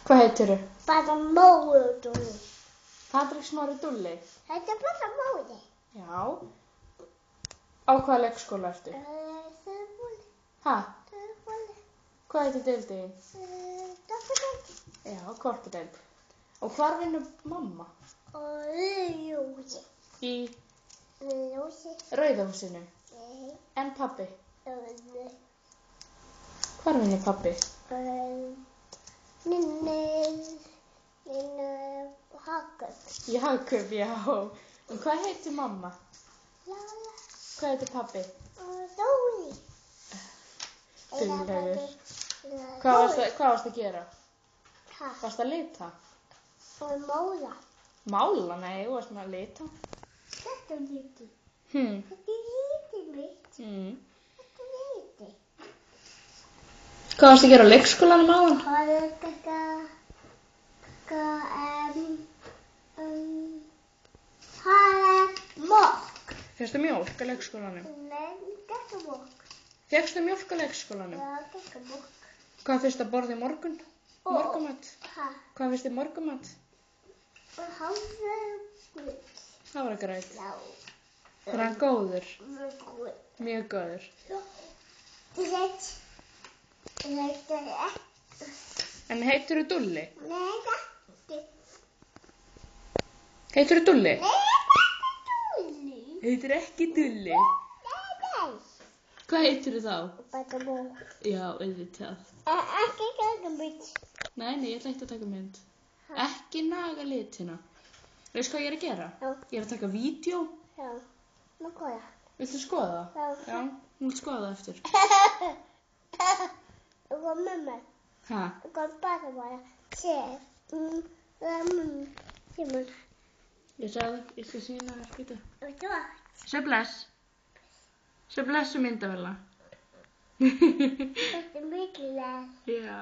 Hvað heitirðu? Bara móðudúli. Patrik Smári Dúlli. Þetta er bara móði. Já. Á hvaða leikskóla ertu? Þurrbúli. Ha? Þurrbúli. Hvað heitir deildin? Doktordeildin. Já, korpudeild. Og hvar vinnur mamma? Og ljósi. Í Ljósi. Rauða húsinu. Nei. En pabbi? Nei. Hvar vinnur pabbi? Hagkaup. Í Hagkaup, já. Og hvað heitir mamma? Lála. Hvað heitir pabbi? Dóri. Duglegur. Hvað varstu að gera? Varstu að lita? Og mála. Mála? Nei, þú varst að lita. Þetta er lítið. Þetta er lítið mitt. Þetta er lítið. Hvað varstu að gera á leikskólanum áðan? Hvað er þetta? Það er mokk. Fékkstu mjólk á leikskólanum? Nei, þetta er mokk. Fékkstu mjólk á leikskólanum? Já, þetta er mokk. Hvað fyrstu að borða í morgun? Morgunmat? Ha? Hvað fyrstu morgunmat? Hafragraut. Hafragraut. Já. Er hann góður? Mjög góð. Mjög góður. Þetta er ekki. En heitirðu Dúlli? Nei, þetta er. Heitirðu Dúlli? Nei, þetta er Dúlli. Heitirðu ekki Dúlli? Nei. Hvað heitirðu þá? Bara mokk. Já, auðvitað. Ekki gangamitt. Nei, ég ætla ekki að taka mynd. Ekki naga litina. Veist hvað ég er að gera? Já. Ég er að taka vídeo. Já. Má góða. Viltu skoða það? Já. Hún vil skoða það eftir. Og mamma. Ha? Og bara. Sér. Símon. Ég sagði, ég skal sýna þér, býta. Veitu hvað? Svo bless. Svo bless myndavéla. Þetta er mikilvægt. Já.